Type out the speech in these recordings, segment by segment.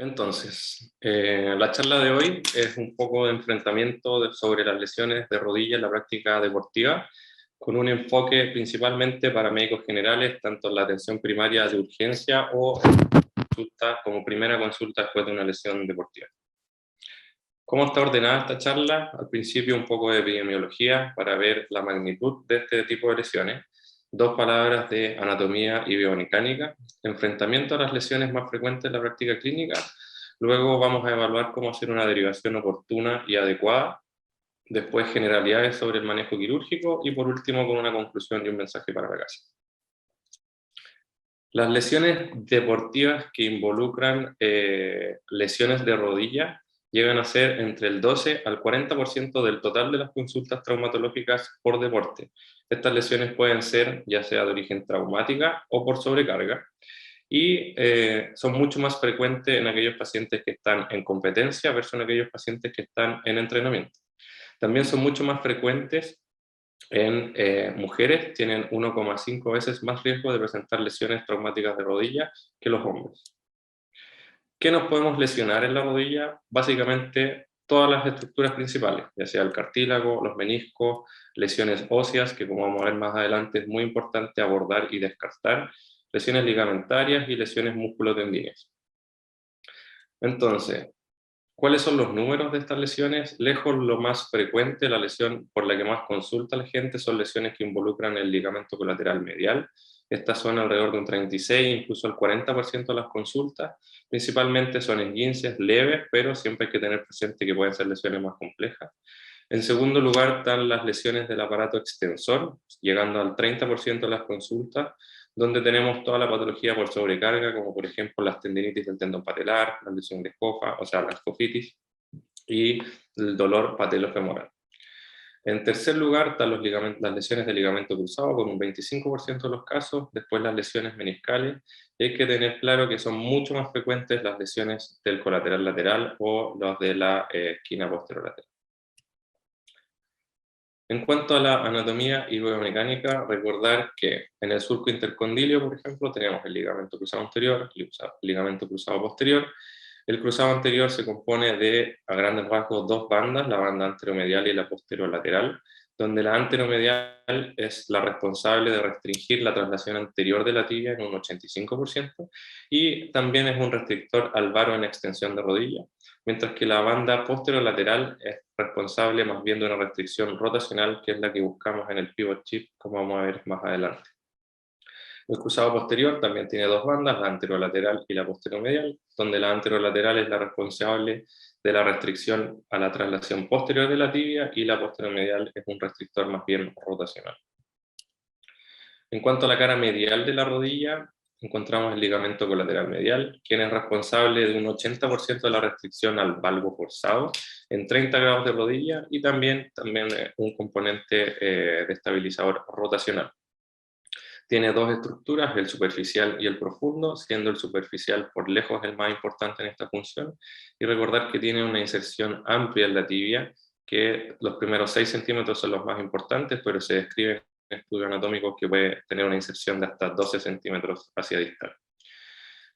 Entonces, la charla de hoy es un poco de enfrentamiento sobre las lesiones de rodilla en la práctica deportiva, con un enfoque principalmente para médicos generales, tanto en la atención primaria de urgencia o consulta, como primera consulta después de una lesión deportiva. ¿Cómo está ordenada esta charla? Al principio un poco de epidemiología para ver la magnitud de este tipo de lesiones, dos palabras de anatomía y biomecánica, enfrentamiento a las lesiones más frecuentes en la práctica clínica, luego vamos a evaluar cómo hacer una derivación oportuna y adecuada, después generalidades sobre el manejo quirúrgico y por último con una conclusión y un mensaje para la casa. Las lesiones deportivas que involucran lesiones de rodilla llegan a ser entre el 12 al 40% del total de las consultas traumatológicas por deporte. Estas lesiones pueden ser ya sea de origen traumática o por sobrecarga, y son mucho más frecuentes en aquellos pacientes que están en competencia versus en aquellos pacientes que están en entrenamiento. También son mucho más frecuentes en mujeres, tienen 1,5 veces más riesgo de presentar lesiones traumáticas de rodilla que los hombres. ¿Qué nos podemos lesionar en la rodilla? Básicamente todas las estructuras principales, ya sea el cartílago, los meniscos, lesiones óseas, que como vamos a ver más adelante es muy importante abordar y descartar, lesiones ligamentarias y lesiones musculotendíneas. Entonces, ¿cuáles son los números de estas lesiones? Lejos lo más frecuente, la lesión por la que más consulta la gente son lesiones que involucran el ligamento colateral medial. Estas son alrededor de un 36, incluso el 40% de las consultas. Principalmente son esguinces leves, pero siempre hay que tener presente que pueden ser lesiones más complejas. En segundo lugar están las lesiones del aparato extensor, llegando al 30% de las consultas, donde tenemos toda la patología por sobrecarga, como por ejemplo las tendinitis del tendón patelar, la lesión de escofa, o sea, la escofitis, y el dolor patelofemoral. En tercer lugar están las lesiones de ligamento cruzado, con un 25% de los casos, después las lesiones meniscales, y hay que tener claro que son mucho más frecuentes las lesiones del colateral lateral o las de la esquina posterolateral. En cuanto a la anatomía y biomecánica, recordar que en el surco intercondilio, por ejemplo, tenemos el ligamento cruzado anterior, el ligamento cruzado posterior. El cruzado anterior se compone de, a grandes rasgos, dos bandas, la banda anteromedial y la posterolateral, donde la anteromedial es la responsable de restringir la traslación anterior de la tibia en un 85%, y también es un restrictor al varo en extensión de rodilla, mientras que la banda posterolateral es responsable más bien de una restricción rotacional, que es la que buscamos en el pivot shift, como vamos a ver más adelante. El cruzado posterior también tiene dos bandas, la anterolateral y la posteromedial, donde la anterolateral es la responsable de la restricción a la traslación posterior de la tibia y la posteromedial es un restrictor más bien rotacional. En cuanto a la cara medial de la rodilla, encontramos el ligamento colateral medial, quien es responsable de un 80% de la restricción al valgo forzado en 30 grados de rodilla, y también un componente de estabilizador rotacional. Tiene dos estructuras, el superficial y el profundo, siendo el superficial por lejos el más importante en esta función, y recordar que tiene una inserción amplia en la tibia, que los primeros 6 centímetros son los más importantes, pero se describen en estudios anatómicos que puede tener una inserción de hasta 12 centímetros hacia distal.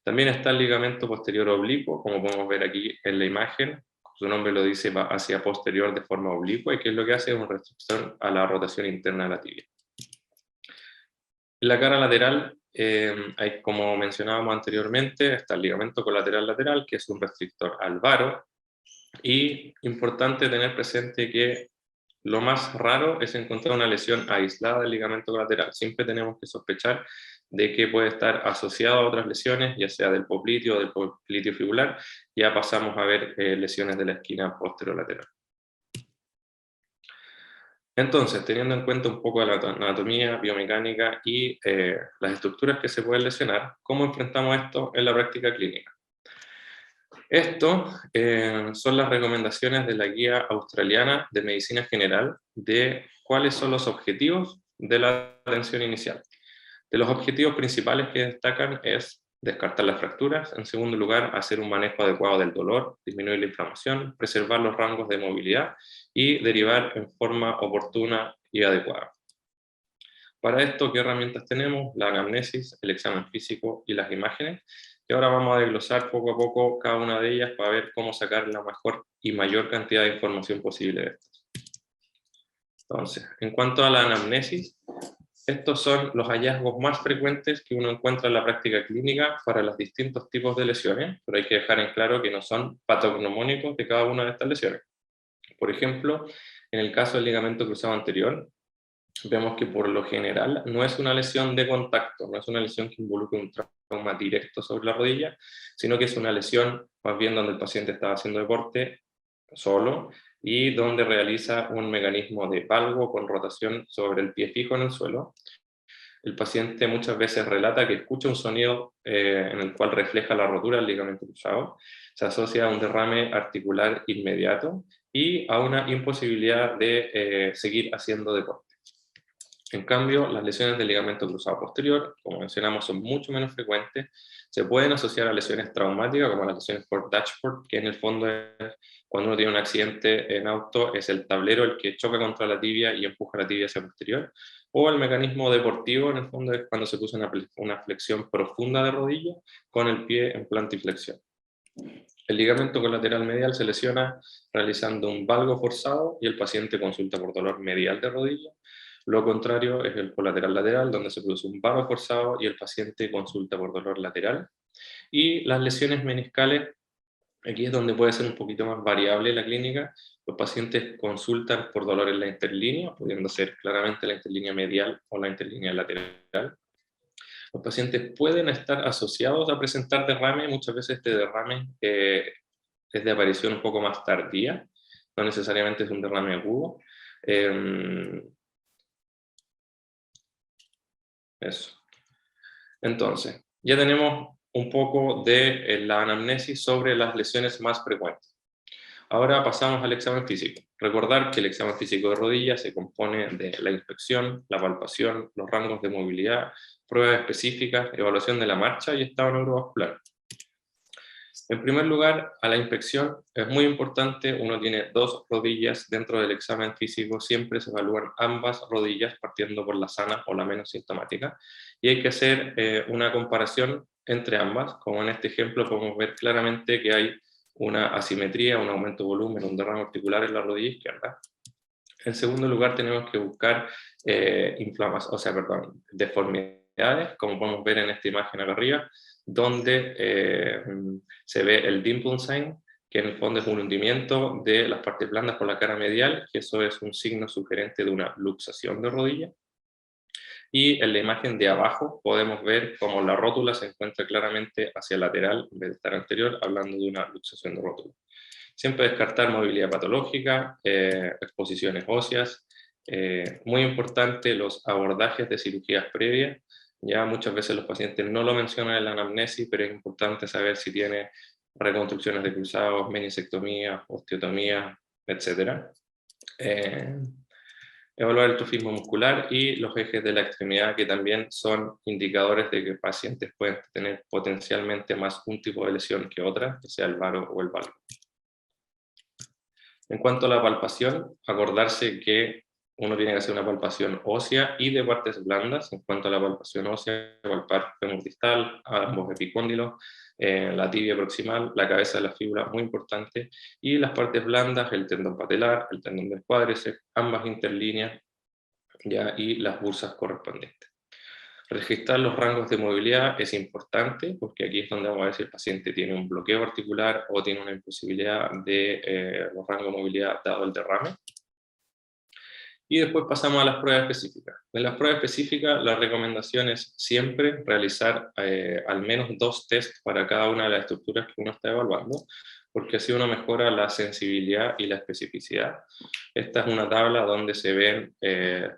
También está el ligamento posterior oblicuo, como podemos ver aquí en la imagen, su nombre lo dice, va hacia posterior de forma oblicua, y que es lo que hace es una restricción a la rotación interna de la tibia. En la cara lateral, como mencionábamos anteriormente, está el ligamento colateral lateral, que es un restrictor al varo, y importante tener presente que lo más raro es encontrar una lesión aislada del ligamento colateral. Siempre tenemos que sospechar de que puede estar asociado a otras lesiones, ya sea del popliteo o del popliteo fibular. Ya pasamos a ver lesiones de la esquina posterolateral. Entonces, teniendo en cuenta un poco la anatomía, biomecánica y las estructuras que se pueden lesionar, ¿cómo enfrentamos esto en la práctica clínica? Esto son las recomendaciones de la Guía Australiana de Medicina General de cuáles son los objetivos de la atención inicial. De los objetivos principales que destacan es descartar las fracturas, en segundo lugar, hacer un manejo adecuado del dolor, disminuir la inflamación, preservar los rangos de movilidad y derivar en forma oportuna y adecuada. Para esto, ¿qué herramientas tenemos? La anamnesis, el examen físico y las imágenes. Y ahora vamos a desglosar poco a poco cada una de ellas para ver cómo sacar la mejor y mayor cantidad de información posible de estas. Entonces, en cuanto a la anamnesis, estos son los hallazgos más frecuentes que uno encuentra en la práctica clínica para los distintos tipos de lesiones, pero hay que dejar en claro que no son patognomónicos de cada una de estas lesiones. Por ejemplo, en el caso del ligamento cruzado anterior, vemos que por lo general no es una lesión de contacto, no es una lesión que involucre un trauma directo sobre la rodilla, sino que es una lesión más bien donde el paciente estaba haciendo deporte solo y donde realiza un mecanismo de valgo con rotación sobre el pie fijo en el suelo. El paciente muchas veces relata que escucha un sonido en el cual refleja la rotura del ligamento cruzado, se asocia a un derrame articular inmediato y a una imposibilidad de seguir haciendo deporte. En cambio, las lesiones del ligamento cruzado posterior, como mencionamos, son mucho menos frecuentes. Se pueden asociar a lesiones traumáticas, como las lesiones por dashboard, que en el fondo es cuando uno tiene un accidente en auto, es el tablero el que choca contra la tibia y empuja la tibia hacia el posterior. O el mecanismo deportivo, en el fondo, es cuando se puso una flexión profunda de rodilla con el pie en plantiflexión. El ligamento colateral medial se lesiona realizando un valgo forzado y el paciente consulta por dolor medial de rodilla. Lo contrario es el colateral lateral, donde se produce un valgo forzado y el paciente consulta por dolor lateral. Y las lesiones meniscales, aquí es donde puede ser un poquito más variable la clínica. Los pacientes consultan por dolor en la interlínea, pudiendo ser claramente la interlínea medial o la interlínea lateral. Los pacientes pueden estar asociados a presentar derrame, muchas veces este derrame es de aparición un poco más tardía, no necesariamente es un derrame agudo. Eso. Entonces, ya tenemos un poco de la anamnesis sobre las lesiones más frecuentes. Ahora pasamos al examen físico. Recordar que el examen físico de rodilla se compone de la inspección, la palpación, los rangos de movilidad, pruebas específicas, evaluación de la marcha y estado neurovascular. En primer lugar, a la inspección es muy importante, uno tiene dos rodillas dentro del examen físico, siempre se evalúan ambas rodillas partiendo por la sana o la menos sintomática y hay que hacer una comparación entre ambas, como en este ejemplo podemos ver claramente que hay una asimetría, un aumento de volumen, un derrame articular en la rodilla izquierda. En segundo lugar tenemos que buscar deformidades, como podemos ver en esta imagen acá arriba, donde se ve el dimple sign, que en el fondo es un hundimiento de las partes blandas por la cara medial, que eso es un signo sugerente de una luxación de rodilla. Y en la imagen de abajo podemos ver cómo la rótula se encuentra claramente hacia lateral en vez de estar anterior, hablando de una luxación de rótula. Siempre descartar movilidad patológica, exposiciones óseas. Muy importante los abordajes de cirugías previas. Ya muchas veces los pacientes no lo mencionan en la anamnesis, pero es importante saber si tiene reconstrucciones de cruzados, menisectomía, osteotomía, etc. Evaluar el trofismo muscular y los ejes de la extremidad, que también son indicadores de que pacientes pueden tener potencialmente más un tipo de lesión que otra, que sea el varo o el valgo. En cuanto a la palpación, acordarse que uno tiene que hacer una palpación ósea y de partes blandas. En cuanto a la palpación ósea, palpar fémur distal, ambos epicóndilos, la tibia proximal, la cabeza de la fíbula, muy importante, y las partes blandas, el tendón patelar, el tendón del cuádriceps, ambas interlíneas, ya, y las bursas correspondientes. Registrar los rangos de movilidad es importante porque aquí es donde vamos a ver si el paciente tiene un bloqueo articular o tiene una imposibilidad de los rangos de movilidad dado el derrame. Y después pasamos a las pruebas específicas. En las pruebas específicas la recomendación es siempre realizar al menos 2 tests para cada una de las estructuras que uno está evaluando, porque así uno mejora la sensibilidad y la especificidad. Esta es una tabla donde se ven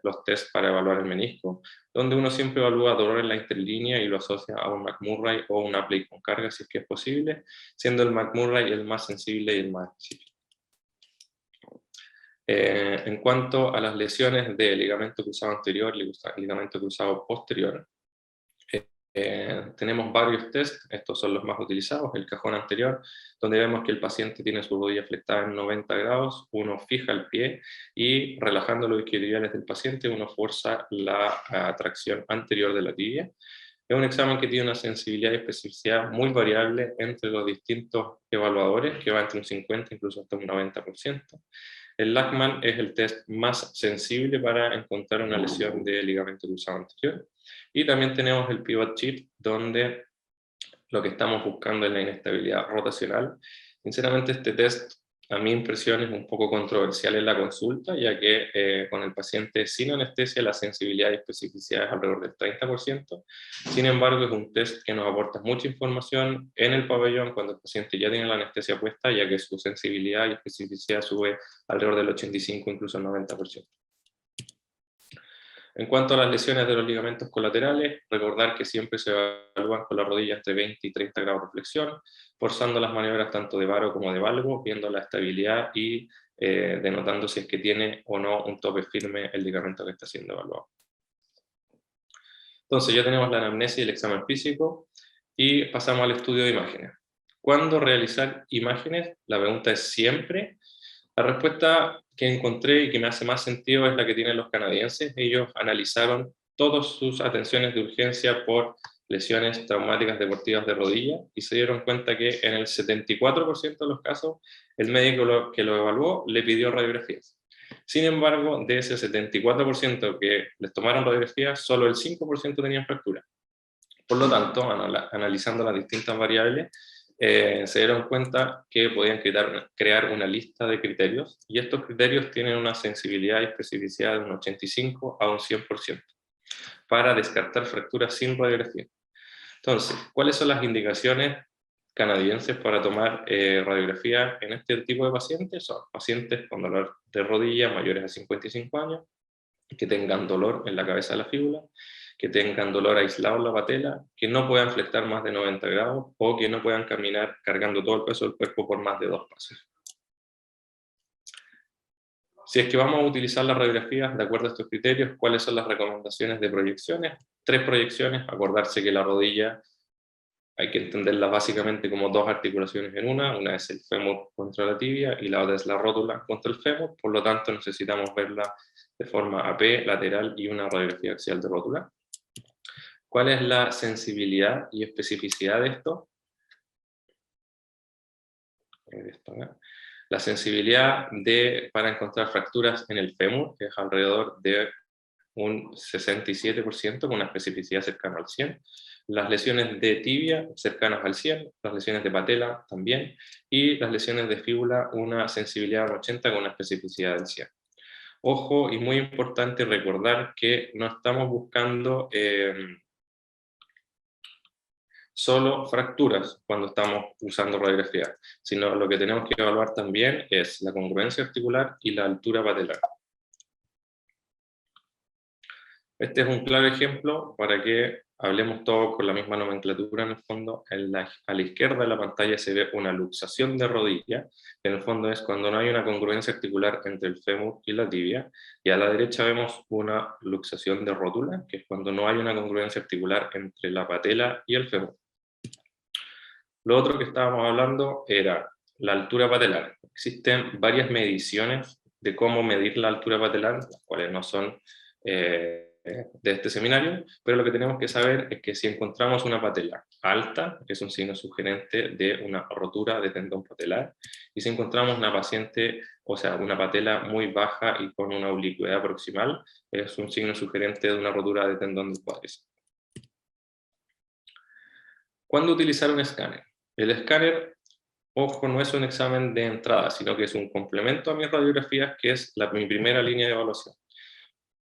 los tests para evaluar el menisco, donde uno siempre evalúa dolor en la interlínea y lo asocia a un McMurray o una plate con carga si es que es posible, siendo el McMurray el más sensible y el más específico. En cuanto a las lesiones de ligamento cruzado anterior, ligamento cruzado posterior, tenemos varios tests, estos son los más utilizados, el cajón anterior, donde vemos que el paciente tiene su rodilla flectada en 90 grados, uno fija el pie y relajando los isquiotibiales del paciente, uno fuerza la tracción anterior de la tibia. Es un examen que tiene una sensibilidad y especificidad muy variable entre los distintos evaluadores, que va entre un 50 incluso hasta un 90%. El Lachman es el test más sensible para encontrar una lesión de ligamento cruzado anterior. Y también tenemos el Pivot Sheet, donde lo que estamos buscando es la inestabilidad rotacional. Sinceramente, este test, a mi impresión, es un poco controversial en la consulta, ya que con el paciente sin anestesia la sensibilidad y especificidad es alrededor del 30%. Sin embargo, es un test que nos aporta mucha información en el pabellón cuando el paciente ya tiene la anestesia puesta, ya que su sensibilidad y especificidad sube alrededor del 85, incluso el 90%. En cuanto a las lesiones de los ligamentos colaterales, recordar que siempre se evalúan con la rodilla entre 20 y 30 grados de flexión, forzando las maniobras tanto de varo como de valgo, viendo la estabilidad y denotando si es que tiene o no un tope firme el ligamento que está siendo evaluado. Entonces ya tenemos la anamnesis y el examen físico y pasamos al estudio de imágenes. ¿Cuándo realizar imágenes? La pregunta es siempre. La respuesta que encontré y que me hace más sentido es la que tienen los canadienses. Ellos analizaron todas sus atenciones de urgencia por lesiones traumáticas deportivas de rodilla y se dieron cuenta que en el 74% de los casos el médico que lo evaluó le pidió radiografías. Sin embargo, de ese 74% que les tomaron radiografías, solo el 5% tenían fractura. Por lo tanto, analizando las distintas variables, se dieron cuenta que podían crear una lista de criterios, y estos criterios tienen una sensibilidad y especificidad de un 85 a un 100% para descartar fracturas sin radiografía. Entonces, ¿cuáles son las indicaciones canadienses para tomar radiografía en este tipo de pacientes? Son pacientes con dolor de rodilla mayores a 55 años, que tengan dolor en la cabeza de la fíbula, que tengan dolor aislado en la patela, que no puedan flectar más de 90 grados o que no puedan caminar cargando todo el peso del cuerpo por más de 2 pasos. Si es que vamos a utilizar las radiografías de acuerdo a estos criterios, ¿cuáles son las recomendaciones de proyecciones? 3 proyecciones. Acordarse que la rodilla hay que entenderla básicamente como 2 articulaciones en una. Una es el fémur contra la tibia y la otra es la rótula contra el fémur. Por lo tanto, necesitamos verla de forma AP, lateral y una radiografía axial de rótula. ¿Cuál es la sensibilidad y especificidad de esto? La sensibilidad para encontrar fracturas en el fémur es alrededor de un 67%, con una especificidad cercana al 100%. Las lesiones de tibia cercanas al 100%, las lesiones de patela también, y las lesiones de fíbula una sensibilidad del 80% con una especificidad del 100%. Ojo, y muy importante recordar que no estamos buscando solo fracturas cuando estamos usando radiografía, sino lo que tenemos que evaluar también es la congruencia articular y la altura patelar. Este es un claro ejemplo para que hablemos todos con la misma nomenclatura. En el fondo, a la izquierda de la pantalla se ve una luxación de rodilla, que en el fondo es cuando no hay una congruencia articular entre el fémur y la tibia, y a la derecha vemos una luxación de rótula, que es cuando no hay una congruencia articular entre la patela y el fémur. Lo otro que estábamos hablando era la altura patelar. Existen varias mediciones de cómo medir la altura patelar, las cuales no son de este seminario, pero lo que tenemos que saber es que si encontramos una patela alta, es un signo sugerente de una rotura de tendón patelar, y si encontramos una paciente, o sea, una patela muy baja y con una oblicuidad proximal, es un signo sugerente de una rotura de tendón del cuádriceps. ¿Cuándo utilizar un escáner? El escáner, ojo, no es un examen de entrada, sino que es un complemento a mis radiografías, que es mi primera línea de evaluación.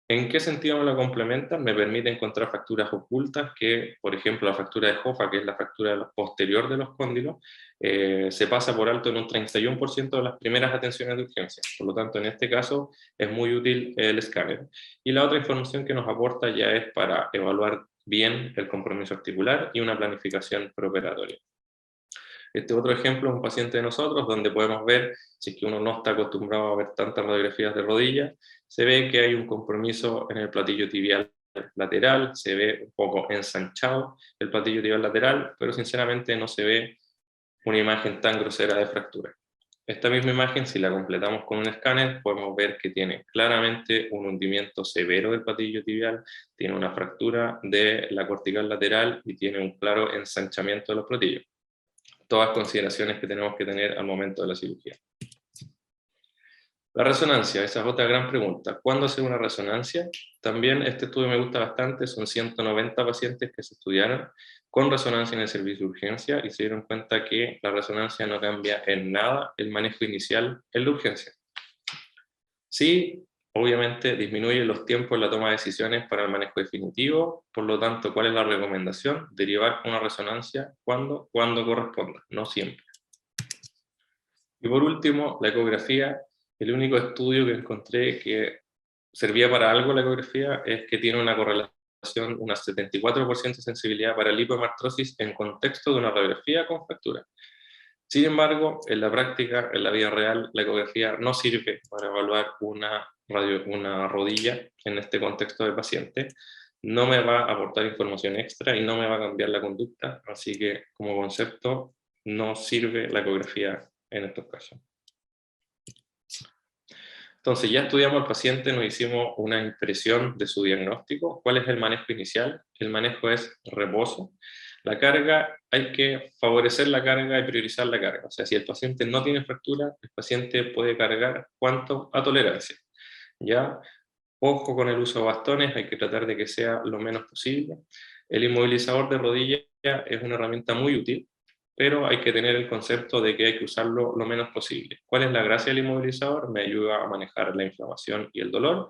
¿En qué sentido me lo complementa? Me permite encontrar fracturas ocultas que, por ejemplo, la fractura de Hoffa, que es la fractura posterior de los cóndilos, se pasa por alto en un 31% de las primeras atenciones de urgencia. Por lo tanto, en este caso es muy útil el escáner. Y la otra información que nos aporta ya es para evaluar bien el compromiso articular y una planificación preoperatoria. Este otro ejemplo es un paciente de nosotros donde podemos ver, si es que uno no está acostumbrado a ver tantas radiografías de rodilla, se ve que hay un compromiso en el platillo tibial lateral, se ve un poco ensanchado el platillo tibial lateral, pero sinceramente no se ve una imagen tan grosera de fractura. Esta misma imagen, si la completamos con un escáner, podemos ver que tiene claramente un hundimiento severo del patillo tibial, tiene una fractura de la cortical lateral y tiene un claro ensanchamiento de los platillos. Todas consideraciones que tenemos que tener al momento de la cirugía. La resonancia, esa es otra gran pregunta. ¿Cuándo hacer una resonancia? También este estudio me gusta bastante, son 190 pacientes que se estudiaron con resonancia en el servicio de urgencia y se dieron cuenta que la resonancia no cambia en nada el manejo inicial en la urgencia. Sí, obviamente disminuye los tiempos en la toma de decisiones para el manejo definitivo, por lo tanto, ¿cuál es la recomendación? Derivar una resonancia cuando corresponda, no siempre. Y por último, la ecografía. El único estudio que encontré que servía para algo la ecografía es que tiene una correlación, una 74% de sensibilidad para lipohemartrosis en contexto de una radiografía con fractura. Sin embargo, en la práctica, en la vida real, la ecografía no sirve para evaluar una rodilla en este contexto de paciente. No me va a aportar información extra y no me va a cambiar la conducta, así que como concepto no sirve la ecografía en estos casos. Entonces ya estudiamos al paciente, nos hicimos una impresión de su diagnóstico. ¿Cuál es el manejo inicial? El manejo es reposo. La carga, hay que favorecer la carga y priorizar la carga. O sea, si el paciente no tiene fractura, el paciente puede cargar cuánto a tolerancia. ¿Ya? Ojo con el uso de bastones, hay que tratar de que sea lo menos posible. El inmovilizador de rodilla es una herramienta muy útil, pero hay que tener el concepto de que hay que usarlo lo menos posible. ¿Cuál es la gracia del inmovilizador? Me ayuda a manejar la inflamación y el dolor.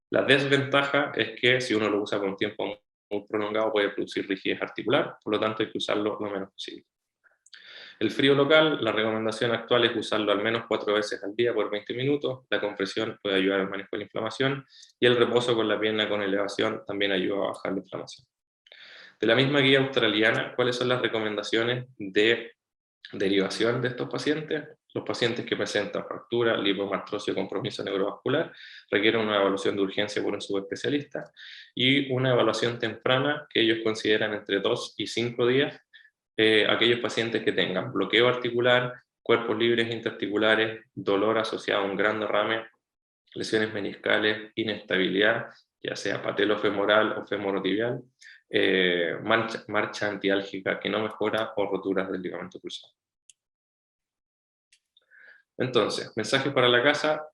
La desventaja es que si uno lo usa por un tiempo muy prolongado puede producir rigidez articular, por lo tanto hay que usarlo lo menos posible. El frío local, la recomendación actual es usarlo al menos 4 veces al día por 20 minutos. La compresión puede ayudar al manejo de la inflamación y el reposo con la pierna con elevación también ayuda a bajar la inflamación. De la misma guía australiana, ¿cuáles son las recomendaciones de derivación de estos pacientes? Los pacientes que presentan fractura, lipohemartrosis o compromiso neurovascular requieren una evaluación de urgencia por un subespecialista y una evaluación temprana que ellos consideran entre 2 y 5 días. Aquellos pacientes que tengan bloqueo articular, cuerpos libres interarticulares, dolor asociado a un gran derrame, lesiones meniscales, inestabilidad, ya sea patelofemoral o femorotibial, marcha antiálgica que no mejora o roturas del ligamento cruzado. Entonces, mensaje para la casa: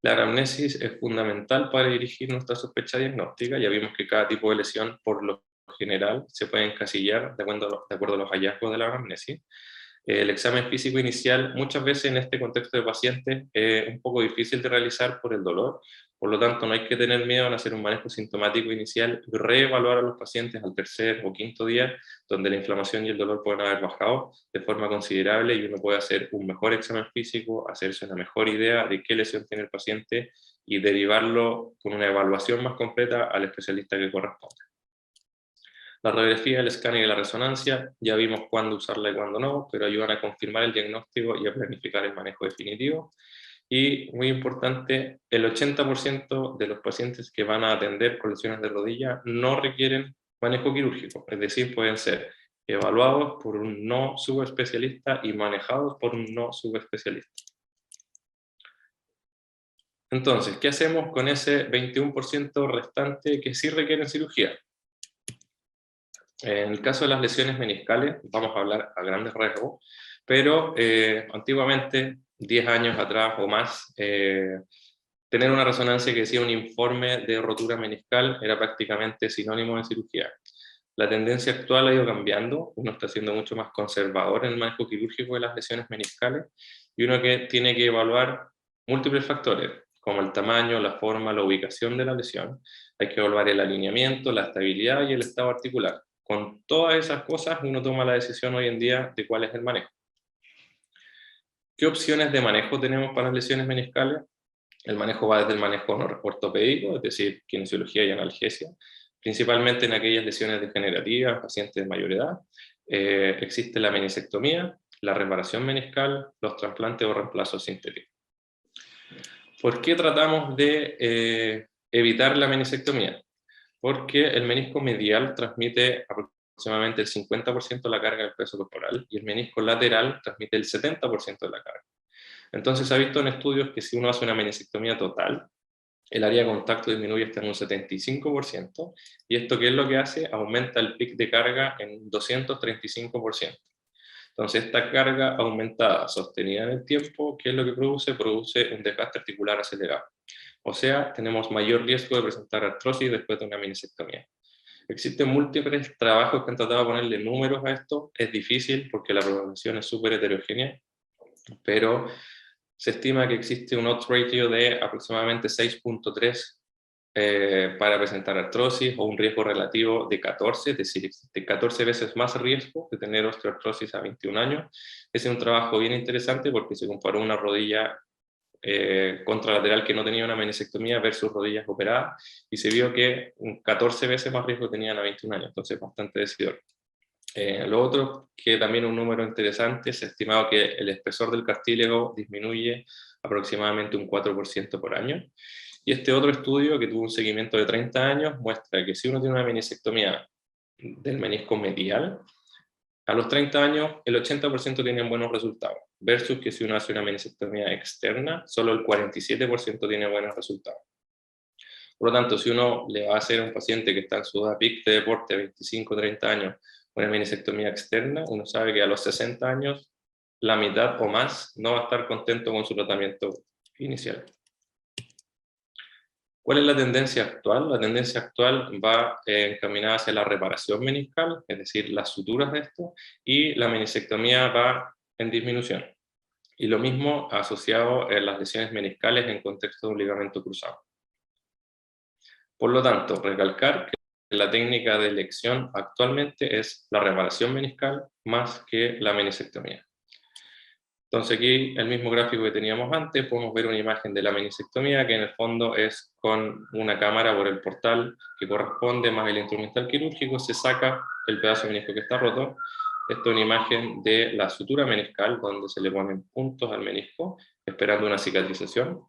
la anamnesis es fundamental para dirigir nuestra sospecha diagnóstica. Ya vimos que cada tipo de lesión, por lo general, se puede encasillar de acuerdo a los hallazgos de la anamnesis. El examen físico inicial, muchas veces en este contexto de pacientes, es un poco difícil de realizar por el dolor, por lo tanto no hay que tener miedo en hacer un manejo sintomático inicial, reevaluar a los pacientes al tercer o quinto día, donde la inflamación y el dolor pueden haber bajado de forma considerable y uno puede hacer un mejor examen físico, hacerse una mejor idea de qué lesión tiene el paciente y derivarlo con una evaluación más completa al especialista que corresponde. La radiografía, el escáner y la resonancia, ya vimos cuándo usarla y cuándo no, pero ayudan a confirmar el diagnóstico y a planificar el manejo definitivo. Y muy importante, el 80% de los pacientes que van a atender con lesiones de rodilla no requieren manejo quirúrgico, es decir, pueden ser evaluados por un no subespecialista y manejados por un no subespecialista. Entonces, ¿qué hacemos con ese 21% restante que sí requieren cirugía? En el caso de las lesiones meniscales, vamos a hablar a grandes rasgos, pero antiguamente, 10 años atrás o más, tener una resonancia que decía un informe de rotura meniscal era prácticamente sinónimo de cirugía. La tendencia actual ha ido cambiando, uno está siendo mucho más conservador en el manejo quirúrgico de las lesiones meniscales y uno que tiene que evaluar múltiples factores, como el tamaño, la forma, la ubicación de la lesión. Hay que evaluar el alineamiento, la estabilidad y el estado articular. Con todas esas cosas uno toma la decisión hoy en día de cuál es el manejo. ¿Qué opciones de manejo tenemos para las lesiones meniscales? El manejo va desde el manejo no ortopédico, es decir, kinesiología y analgesia, principalmente en aquellas lesiones degenerativas, pacientes de mayor edad. Existe la menisectomía, la reparación meniscal, los trasplantes o reemplazos sintéticos. ¿Por qué tratamos de evitar la menisectomía? Porque el menisco medial transmite aproximadamente el 50% de la carga del peso corporal y el menisco lateral transmite el 70% de la carga. Entonces se ha visto en estudios que si uno hace una meniscectomía total, el área de contacto disminuye hasta en un 75%, y esto, ¿qué es lo que hace? Aumenta el pic de carga en 235%. Entonces, esta carga aumentada, sostenida en el tiempo, ¿qué es lo que produce? Produce un desgaste articular acelerado. O sea, tenemos mayor riesgo de presentar artrosis después de una meniscectomía. Existen múltiples trabajos que han tratado de ponerle números a esto. Es difícil porque la programación es súper heterogénea, pero se estima que existe un odds ratio de aproximadamente 6.3 para presentar artrosis, o un riesgo relativo de 14, es decir, de 14 veces más riesgo de tener osteoartrosis a 21 años. Ese es un trabajo bien interesante porque se comparó una rodilla contralateral que no tenía una meniscectomía versus rodillas operadas, y se vio que 14 veces más riesgo tenían a 21 años, entonces bastante decidor. Lo otro, que también un número interesante, se ha estimado que el espesor del cartílago disminuye aproximadamente un 4% por año. Y este otro estudio, que tuvo un seguimiento de 30 años, muestra que si uno tiene una meniscectomía del menisco medial, a los 30 años el 80% tienen buenos resultados, versus que si uno hace una meniscectomía externa, solo el 47% tiene buenos resultados. Por lo tanto, si uno le va a hacer a un paciente que está en su edad peak de deporte, 25 30 años, una meniscectomía externa, uno sabe que a los 60 años, la mitad o más no va a estar contento con su tratamiento inicial. ¿Cuál es la tendencia actual? La tendencia actual va encaminada hacia la reparación meniscal, es decir, las suturas de esto, y la meniscectomía va en disminución. Y lo mismo asociado a las lesiones meniscales en contexto de un ligamento cruzado. Por lo tanto, recalcar que la técnica de elección actualmente es la reparación meniscal más que la meniscectomía. Entonces aquí, el mismo gráfico que teníamos antes, podemos ver una imagen de la meniscectomía, que en el fondo es con una cámara por el portal que corresponde más el instrumental quirúrgico, se saca el pedazo de menisco que está roto. Esta es una imagen de la sutura meniscal, donde se le ponen puntos al menisco, esperando una cicatrización.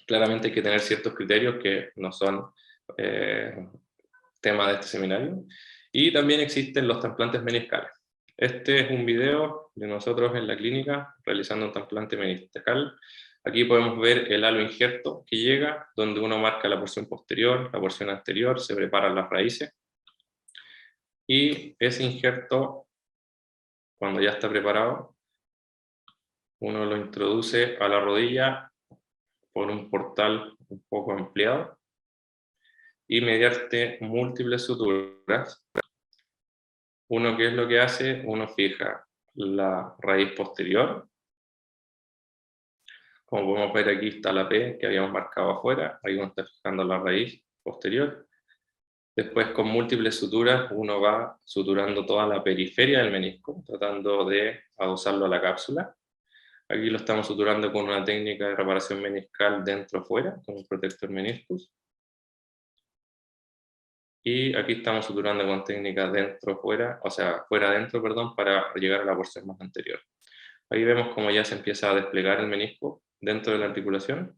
Claramente hay que tener ciertos criterios que no son tema de este seminario. Y también existen los trasplantes meniscales. Este es un video de nosotros en la clínica realizando un trasplante meniscal. Aquí podemos ver el halo injerto que llega, donde uno marca la porción posterior, la porción anterior, se preparan las raíces. Y ese injerto, cuando ya está preparado, uno lo introduce a la rodilla por un portal un poco ampliado, y mediante múltiples suturas, uno, ¿qué es lo que hace? Uno fija la raíz posterior. Como podemos ver, aquí está la P que habíamos marcado afuera, ahí uno está fijando la raíz posterior. Después, con múltiples suturas, uno va suturando toda la periferia del menisco, tratando de adosarlo a la cápsula. Aquí lo estamos suturando con una técnica de reparación meniscal dentro-fuera, con un protector meniscus. Y aquí estamos suturando con técnicas dentro-fuera, o sea, fuera-dentro, perdón, para llegar a la porción más anterior. Ahí vemos cómo ya se empieza a desplegar el menisco dentro de la articulación.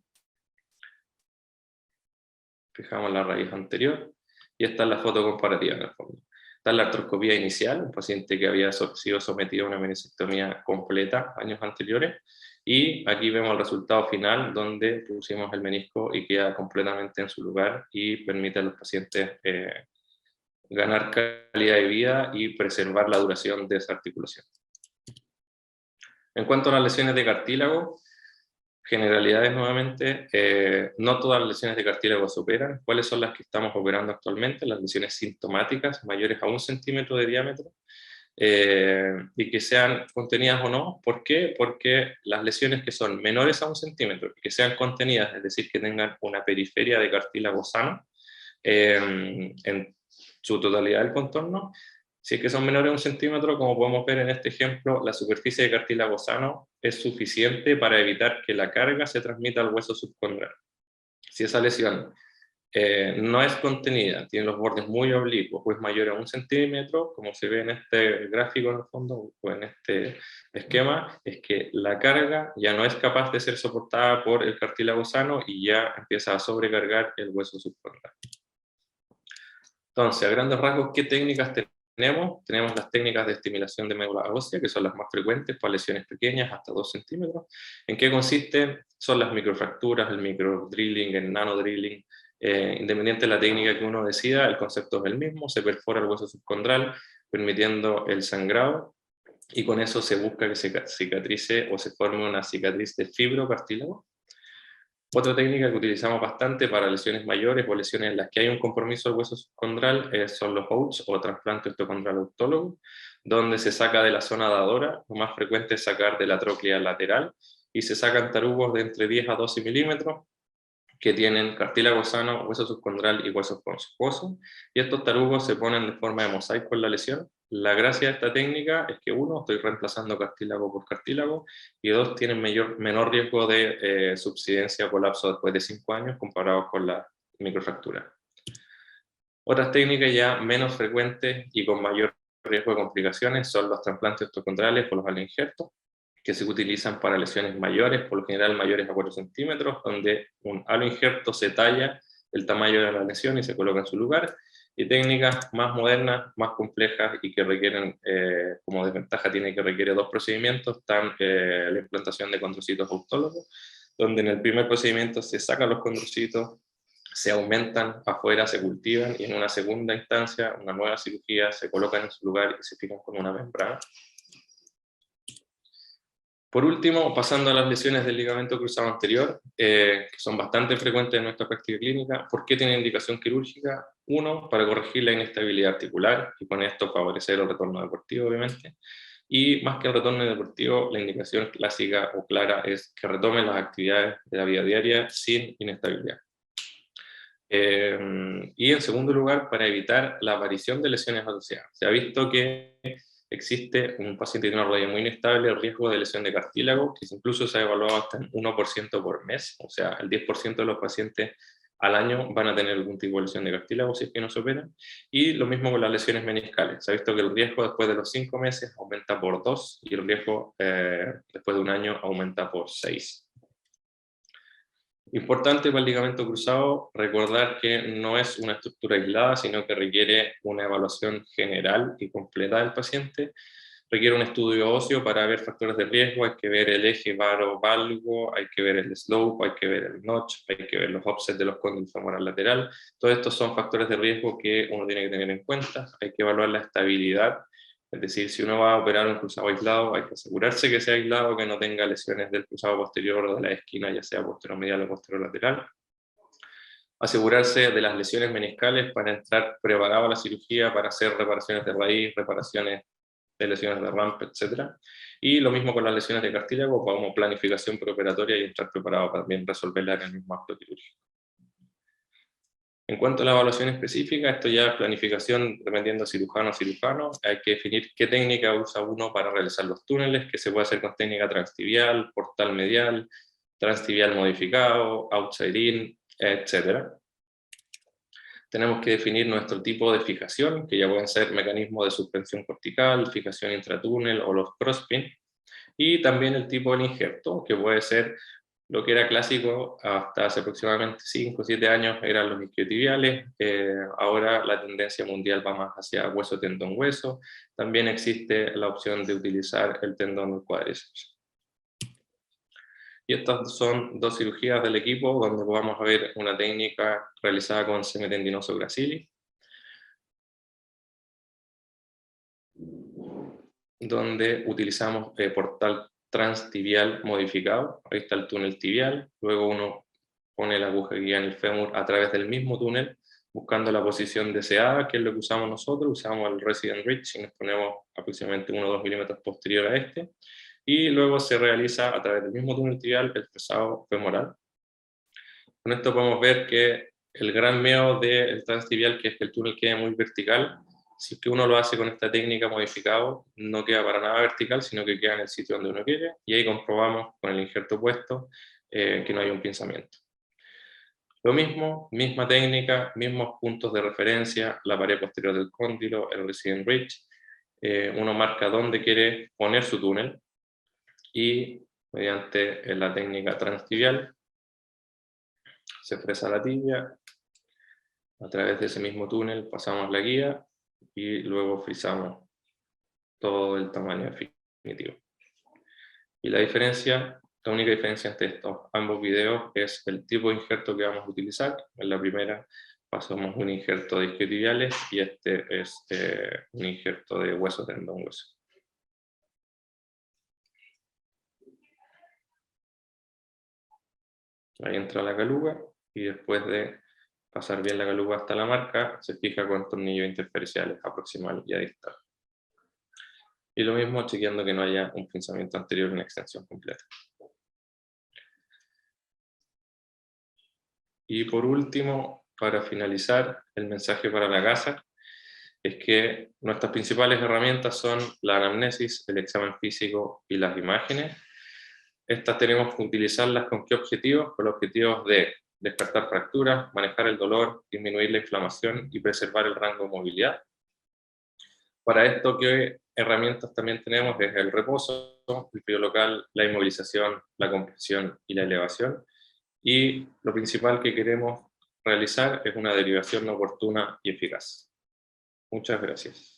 Fijamos la raíz anterior, y esta es la foto comparativa en el fondo. Esta es la artroscopía inicial, un paciente que había sido sometido a una meniscectomía completa años anteriores, y aquí vemos el resultado final, donde pusimos el menisco y queda completamente en su lugar y permite a los pacientes ganar calidad de vida y preservar la duración de esa articulación. En cuanto a las lesiones de cartílago, generalidades nuevamente, no todas las lesiones de cartílago se operan. ¿Cuáles son las que estamos operando actualmente? Las lesiones sintomáticas mayores a 1 centímetro de diámetro, y que sean contenidas o no. ¿Por qué? Porque las lesiones que son menores a 1 centímetro, que sean contenidas, es decir, que tengan una periferia de cartílago sano en su totalidad del contorno, si es que son menores a 1 centímetro, como podemos ver en este ejemplo, la superficie de cartílago sano es suficiente para evitar que la carga se transmita al hueso subcondral. Si esa lesión no es contenida, tiene los bordes muy oblicuos o es mayor a 1 centímetro, como se ve en este gráfico en el fondo, o en este esquema, es que la carga ya no es capaz de ser soportada por el cartílago sano y ya empieza a sobrecargar el hueso subcondral. Entonces, a grandes rasgos, ¿qué técnicas tenemos tenemos las técnicas de estimulación de médula ósea, que son las más frecuentes para lesiones pequeñas, hasta 2 centímetros. ¿En qué consiste? Son las microfracturas, el microdrilling, el nanodrilling. Independiente de la técnica que uno decida, el concepto es el mismo, se perfora el hueso subcondral, permitiendo el sangrado, y con eso se busca que se cicatrice o se forme una cicatriz de fibrocartílago. Otra técnica que utilizamos bastante para lesiones mayores o lesiones en las que hay un compromiso del hueso subcondral son los OATS, o trasplante osteocondral autólogo, donde se saca de la zona dadora. Lo más frecuente es sacar de la tróclea lateral, y se sacan tarugos de entre 10 a 12 milímetros que tienen cartílago sano, hueso subcondral y hueso esponjoso, y estos tarugos se ponen de forma de mosaico en la lesión. La gracia de esta técnica es que, uno, estoy reemplazando cartílago por cartílago, y dos, tienen menor riesgo de subsidencia o colapso después de 5 años comparados con la microfractura. Otras técnicas ya menos frecuentes y con mayor riesgo de complicaciones son los trasplantes osteocondrales o los aloinjertos, que se utilizan para lesiones mayores, por lo general mayores a 4 centímetros, donde un aloinjerto se talla el tamaño de la lesión y se coloca en su lugar, y técnicas más modernas, más complejas y que requieren, como desventaja tiene que requiere 2 procedimientos, están la implantación de condrocitos autólogos, donde en el primer procedimiento se sacan los condrocitos, se aumentan afuera, se cultivan, y en una segunda instancia, una nueva cirugía, se colocan en su lugar y se fijan con una membrana. Por último, pasando a las lesiones del ligamento cruzado anterior, que son bastante frecuentes en nuestra práctica clínica. ¿Por qué tienen indicación quirúrgica? Uno, para corregir la inestabilidad articular y con esto favorecer el retorno deportivo, obviamente. Y más que el retorno deportivo, la indicación clásica o clara es que retomen las actividades de la vida diaria sin inestabilidad. Y en segundo lugar, para evitar la aparición de lesiones asociadas. Se ha visto que existe un paciente que tiene una rodilla muy inestable, el riesgo de lesión de cartílago, que incluso se ha evaluado hasta en 1% por mes, o sea, el 10% de los pacientes al año van a tener algún tipo de lesión de cartílago si es que no se operan. Y lo mismo con las lesiones meniscales. Se ha visto que el riesgo después de los 5 meses aumenta por 2, y el riesgo después de un año aumenta por 6. Importante para el ligamento cruzado recordar que no es una estructura aislada, sino que requiere una evaluación general y completa del paciente. Requiere un estudio óseo para ver factores de riesgo, hay que ver el eje varo-valgo, hay que ver el slope, hay que ver el notch, hay que ver los offsets de los cóndilos femoral lateral. Todos estos son factores de riesgo que uno tiene que tener en cuenta. Hay que evaluar la estabilidad. Es decir, si uno va a operar un cruzado aislado, hay que asegurarse que sea aislado, que no tenga lesiones del cruzado posterior o de la esquina, ya sea posterior-medial o posterior-lateral. Asegurarse de las lesiones meniscales para entrar preparado a la cirugía, para hacer reparaciones de raíz, reparaciones de lesiones de rampa, etc. Y lo mismo con las lesiones de cartílago, como planificación preoperatoria y entrar preparado para también resolverla en el mismo acto quirúrgico. En cuanto a la evaluación específica, esto ya es planificación dependiendo cirujano a cirujano. Hay que definir qué técnica usa uno para realizar los túneles, que se puede hacer con técnica transtibial, portal medial, transtibial modificado, outside in, etc. Tenemos que definir nuestro tipo de fijación, que ya pueden ser mecanismos de suspensión cortical, fijación intratúnel o los crosspin, y también el tipo del injerto, que puede ser lo que era clásico hasta hace aproximadamente 5 o 7 años eran los isquiotibiales. Ahora la tendencia mundial va más hacia hueso, tendón, hueso. También existe la opción de utilizar el tendón del cuádriceps. Y estas son 2 cirugías del equipo donde vamos a ver una técnica realizada con semitendinoso gracilis, donde utilizamos portal transtibial modificado. Ahí está el túnel tibial, luego uno pone la aguja guía en el fémur a través del mismo túnel, buscando la posición deseada, que es lo que usamos nosotros. Usamos el Resident Reach y nos ponemos aproximadamente 1 o 2 milímetros posterior a este, y luego se realiza a través del mismo túnel tibial el fresado femoral. Con esto podemos ver que el gran miedo del transtibial, que es que el túnel quede muy vertical, si es que uno lo hace con esta técnica modificado, no queda para nada vertical, sino que queda en el sitio donde uno quiere, y ahí comprobamos con el injerto puesto que no hay un pinzamiento. Lo mismo, misma técnica, mismos puntos de referencia, la pared posterior del cóndilo, el Resident Ridge. Uno marca dónde quiere poner su túnel, y mediante la técnica transtibial se fresa la tibia. A través de ese mismo túnel pasamos la guía y luego frisamos todo el tamaño definitivo. Y la única diferencia entre estos ambos videos es el tipo de injerto que vamos a utilizar. En la primera pasamos un injerto de isquiotibiales y este es un injerto de hueso, tendón, hueso. Ahí entra la caluga y después de pasar bien la caluga hasta la marca, se fija con tornillos interferenciales aproximal y a distal. Y lo mismo chequeando que no haya un pinzamiento anterior en extensión completa. Y por último, para finalizar, el mensaje para la casa es que nuestras principales herramientas son la anamnesis, el examen físico y las imágenes. Estas tenemos que utilizarlas ¿con qué objetivos? Con los objetivos de descartar fracturas, manejar el dolor, disminuir la inflamación y preservar el rango de movilidad. Para esto, ¿qué herramientas también tenemos? Es el reposo, el frío local, la inmovilización, la compresión y la elevación. Y lo principal que queremos realizar es una derivación oportuna y eficaz. Muchas gracias.